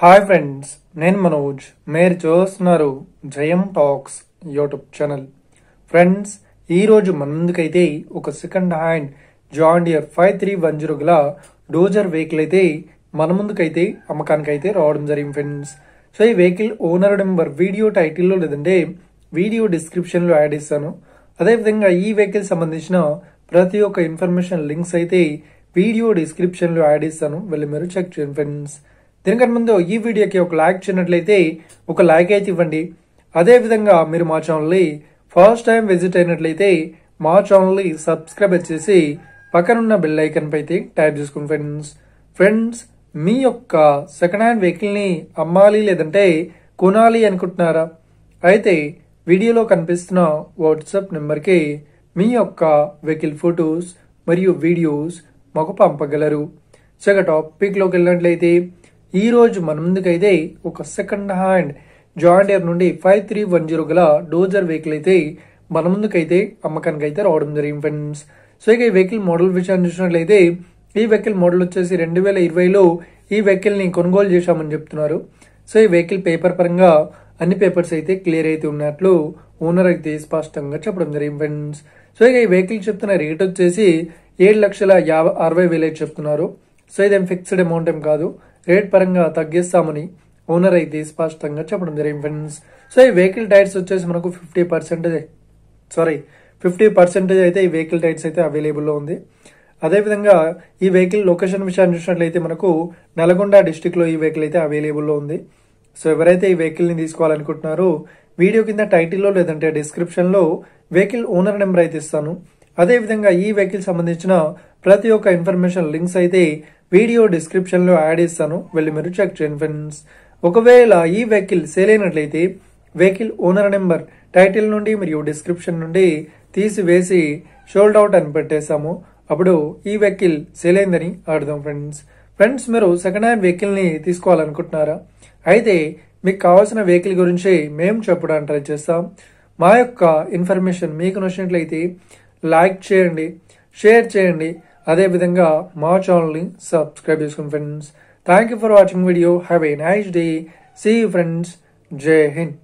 Hi friends, నేను మనోజ్. మీరు చూస్తున్నారు జయం టాక్స్ యూట్యూబ్ ఛానల్. ఫ్రెండ్స్, ఈరోజు మన ముందుకైతే ఒక సెకండ్ హ్యాండ్ జాన్ డియర్ 5310 గల డోజర్ వెహికల్ అయితే మన ముందుకైతే అమ్మకానికి అయితే రావడం జరిగింది ఫ్రెండ్స్. సో ఈ వెహికల్ ఓనర్ నెంబర్ వీడియో టైటిల్లో లేదంటే వీడియో డిస్క్రిప్షన్లో యాడ్ ఇస్తాను. అదేవిధంగా ఈ వెహికల్ సంబంధించిన ప్రతి ఒక్క ఇన్ఫర్మేషన్ లింక్స్ అయితే వీడియో డిస్క్రిప్షన్లో యాడ్ ఇస్తాను, వెళ్ళి మీరు చెక్ చేయండి ఫ్రెండ్స్. దీనికన్నా ముందు ఈ వీడియోకి ఒక లైక్ చేయనట్లయితే ఒక లైక్ అయితే ఇవ్వండి. అదేవిధంగా మీరు మా ఛానల్ని ఫస్ట్ టైం విజిట్ అయినట్లయితే మా ఛానల్ని సబ్స్క్రైబ్ చేసి పక్కనున్న బెల్ ఐకన్ పై అయితే ట్యాప్ చేసుకోండి ఫ్రెండ్స్. ఫ్రెండ్స్, మీ యొక్క సెకండ్ హ్యాండ్ వెహికల్ని అమ్మాలి లేదంటే కొనాలి అనుకుంటున్నారా? అయితే వీడియోలో కనిపిస్తున్న వాట్సాప్ నెంబర్కి మీ యొక్క వెహికల్ ఫొటోస్ మరియు వీడియోస్ మాకు పంపగలరు. ఇక టాపిక్లోకి వెళ్ళినట్లయితే ఈ రోజు మన ముందుకైతే ఒక సెకండ్ హ్యాండ్ జాన్ డియర్ నుండి 5310 గల డోజర్ వెహికల్ అయితే మన ముందుకైతే అమ్మకానికి అయితే రావడం జరిగింది ఫ్రెండ్స్. సో ఇక ఈ వెహికల్ మోడల్ విషయాన్ని చూసినట్లయితే ఈ వెహికల్ మోడల్ వచ్చేసి 2020లో ఈ వెహికల్ ని కొనుగోలు చేశామని చెప్తున్నారు. సో ఈ వెహికల్ పేపర్ పరంగా అన్ని పేపర్స్ అయితే క్లియర్ అయితే ఉన్నట్లు ఓనర్ అయితే స్పష్టంగా చెప్పడం జరిగింది ఫ్రెండ్స్. సో ఇక ఈ వెహికల్ చెప్తున్న రేట్ వచ్చేసి 7,60,000 చెప్తున్నారు. సో ఇదేం ఫిక్స్డ్ అమౌంట్ ఏం కాదు, రేట్ పరంగా తగ్గిస్తామని ఓనర్ అయితే స్పష్టంగా చెప్పడం జరిగింది ఫ్రెండ్స్. సో ఈ వెహికల్ టైర్స్ వచ్చేసి మనకు 50% అయితే ఈ వెహికల్ టైర్స్ అయితే అవైలబుల్లో ఉంది. అదేవిధంగా ఈ వెహికల్ లొకేషన్ విషయాన్ని చూసినట్లయితే మనకు నల్గొండ డిస్టిక్ లో ఈ వెహికల్ అయితే అవైలబుల్లో ఉంది. సో ఎవరైతే ఈ వెహికల్ ని తీసుకోవాలనుకుంటున్నారో వీడియో కింద టైటిల్లో లేదంటే డిస్క్రిప్షన్ లో వెహికల్ ఓనర్ నెంబర్ అయితే ఇస్తాను. అదేవిధంగా ఈ వెహికల్ సంబంధించిన ప్రతి ఒక్క ఇన్ఫర్మేషన్ లింక్స్ అయితే వీడియో డిస్క్రిప్షన్ లో యాడ్ ఇస్తాను, వెళ్ళి మీరు చెక్ చేయండి ఫ్రెండ్స్. ఒకవేళ ఈ వెహికల్ సేల్ అయినట్లయితే వెహికల్ ఓనర్ నెంబర్ టైటిల్ నుండి మరియు డిస్క్రిప్షన్ నుండి తీసివేసి షోల్డ్ అవుట్ అని పెట్టేస్తాము. అప్పుడు ఈ వెహికల్ సేల్ అయిందని అర్థం ఫ్రెండ్స్. ఫ్రెండ్స్, మీరు సెకండ్ హ్యాండ్ వెహికల్ ని తీసుకోవాలనుకుంటున్నారా? అయితే మీకు కావాల్సిన వెహికల్ గురించి మేము చెప్పడానికి ట్రై చేస్తాం. మా యొక్క ఇన్ఫర్మేషన్ మీకు నచ్చినట్లయితే లైక్ చేయండి, షేర్ చేయండి, అదేవిధంగా మా ఛానల్ని సబ్స్క్రైబ్ చేసుకోండి friends. Thank you for watching video. Have a nice day. See you friends. జై హింద్.